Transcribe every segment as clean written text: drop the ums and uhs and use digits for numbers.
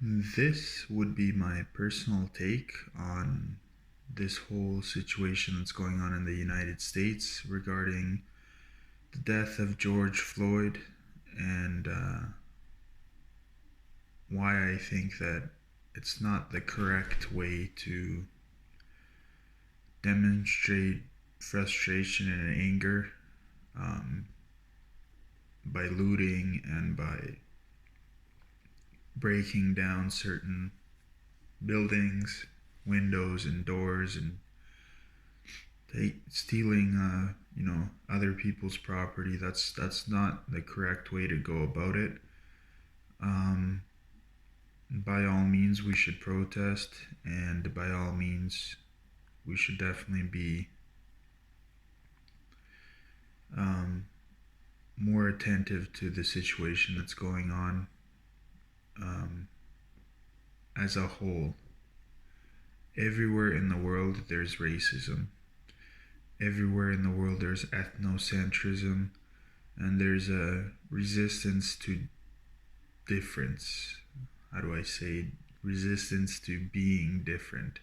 This would be my personal take on this whole situation that's going on in the United States regarding the death of George Floyd and why I think that it's not the correct way to demonstrate frustration and anger um, by looting and by breaking down certain buildings, windows, and doors, and stealing, other people's property. That's not the correct way to go about it. Um, by all means, we should protest, and by all means, we should definitely be um, more attentive to the situation that's going on um, as a whole. Everywhere in the world, there's racism. Everywhere in the world, there's ethnocentrism, and there's a resistance to difference. How do I say? Resistance to being different.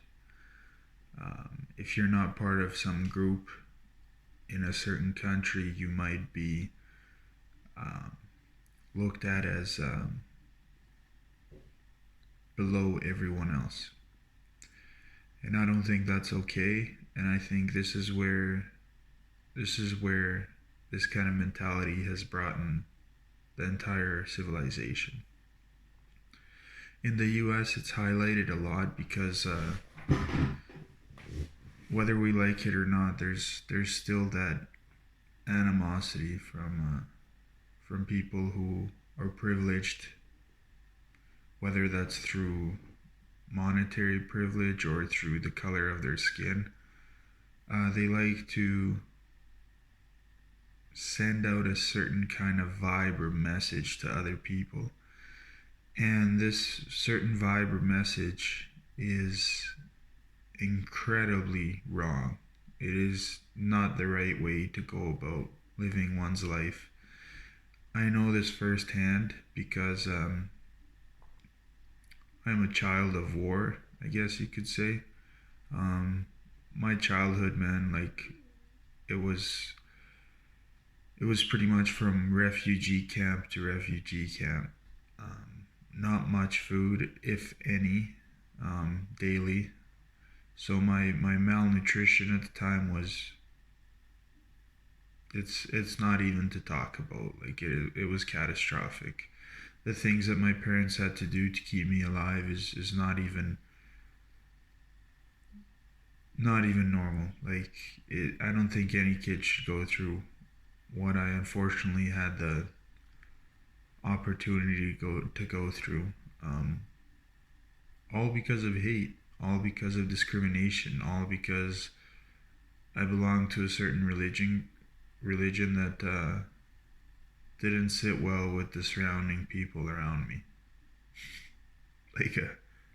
If you're not part of some group in a certain country, you might be um, looked at as below everyone else. And I don't think that's okay. And I think this is where this kind of mentality has brought in the entire civilization. In the US, it's highlighted a lot because whether we like it or not, there's still that animosity from people who are privileged, whether that's through monetary privilege or through the color of their skin. They like to send out a certain kind of vibe or message to other people. And this certain vibe or message is incredibly wrong. It is not the right way to go about living one's life. I know this firsthand because I'm a child of war, I guess you could say. Um, my childhood, man, like it was it was pretty much from refugee camp to refugee camp. Not much food, if any, daily. So my malnutrition at the time was it's not even to talk about. Like it was catastrophic. The things that my parents had to do to keep me alive is not even normal. Like I don't think any kid should go through what I unfortunately had the opportunity to go through. All because of hate, all because of discrimination, all because I belong to a certain religion that didn't sit well with the surrounding people around me. Like,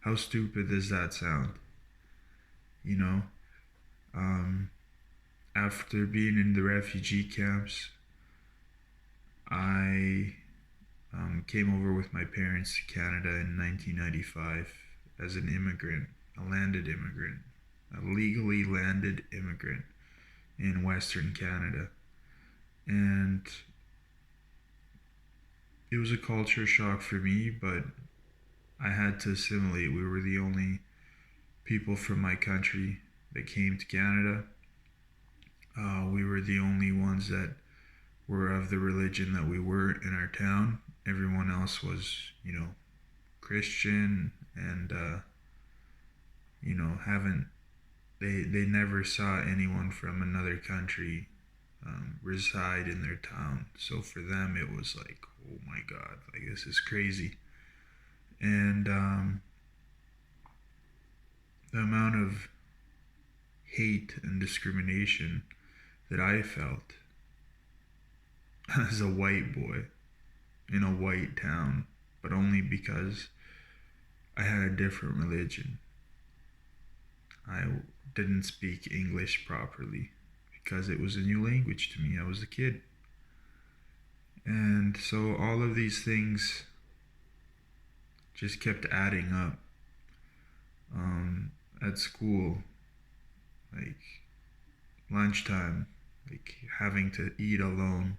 how stupid does that sound? You know, um, after being in the refugee camps, I came over with my parents to Canada in 1995 as an immigrant, a landed immigrant, a legally landed immigrant in Western Canada. And it was a culture shock for me, but I had to assimilate. We were the only people from my country that came to Canada. We were the only ones that were of the religion that we were in our town. Everyone else was, Christian and, haven't, they never saw anyone from another country reside in their town. So for them, it was like, oh my God, like this is crazy. And the amount of hate and discrimination that I felt as a white boy in a white town, but only because I had a different religion. I didn't speak English properly because it was a new language to me. I was a kid. And so all of these things just kept adding up. At school, like lunchtime, like having to eat alone.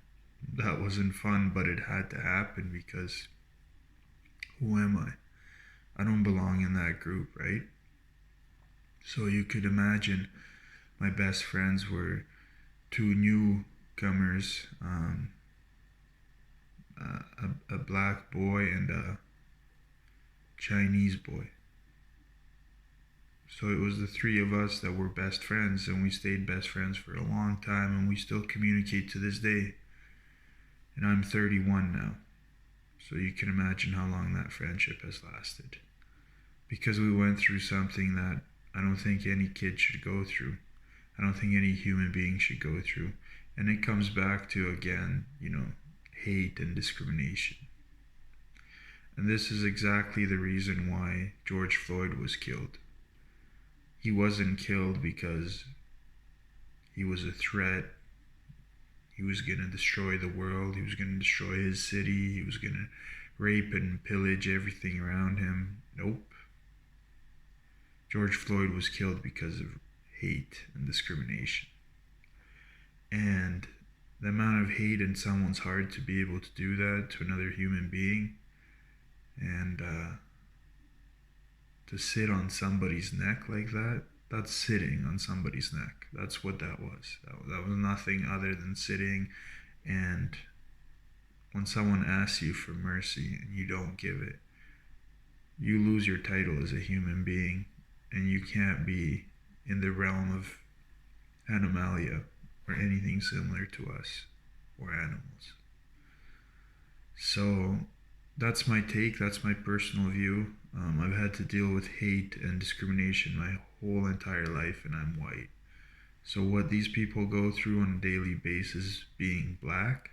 That wasn't fun, but it had to happen because who am I? I don't belong in that group, right? So you could imagine my best friends were two newcomers, a black boy and a Chinese boy. So it was the three of us that were best friends, and we stayed best friends for a long time, and we still communicate to this day. And I'm 31 now, so you can imagine how long that friendship has lasted. Because we went through something that I don't think any kid should go through. I don't think any human being should go through. And it comes back to, again, hate and discrimination. And this is exactly the reason why George Floyd was killed. He wasn't killed because he was a threat. He was going to destroy the world. He was going to destroy his city. He was going to rape and pillage everything around him. Nope. George Floyd was killed because of hate and discrimination. And the amount of hate in someone's heart to be able to do that to another human being, and to sit on somebody's neck like that, that's sitting on somebody's neck. That's what that was. That was nothing other than sitting. And when someone asks you for mercy and you don't give it, you lose your title as a human being, and you can't be in the realm of animalia or anything similar to us or animals. So that's my take, that's my personal view. I've had to deal with hate and discrimination my whole entire life, and I'm white. So what these people go through on a daily basis being black,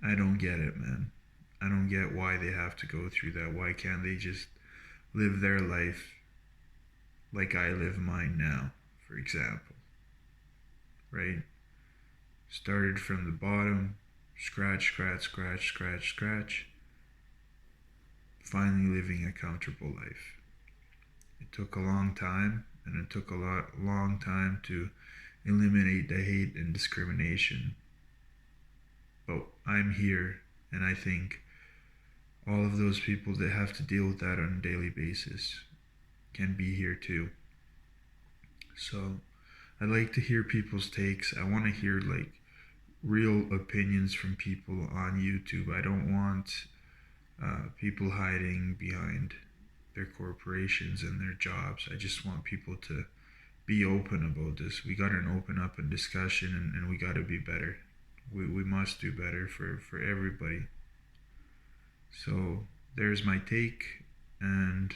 I don't get it, man. I don't get why they have to go through that. Why can't they just live their life like I live mine now, for example? Right? Started from the bottom, scratch, scratch, scratch, scratch, scratch, finally living a comfortable life. It took a long time, and it took long time to eliminate the hate and discrimination. But I'm here, and I think all of those people that have to deal with that on a daily basis can be here too. So I like to hear people's takes. I want to hear like real opinions from people on YouTube. I don't want people hiding behind their corporations and their jobs. I just want people to be open about this. We got to open up a discussion, and we got to be better. We must do better for everybody. So there's my take, and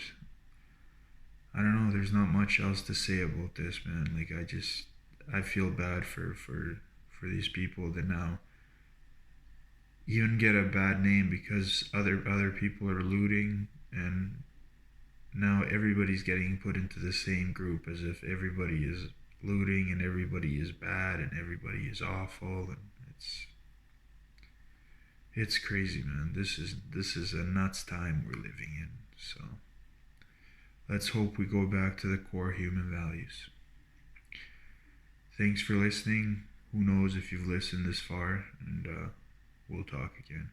I don't know, there's not much else to say about this, man. Like I feel bad for these people that now even get a bad name because other people are looting, and now everybody's getting put into the same group as if everybody is looting and everybody is bad and everybody is awful, and it's crazy, man. This is a nuts time we're living in. So let's hope we go back to the core human values. Thanks for listening. Who knows if you've listened this far, and we'll talk again.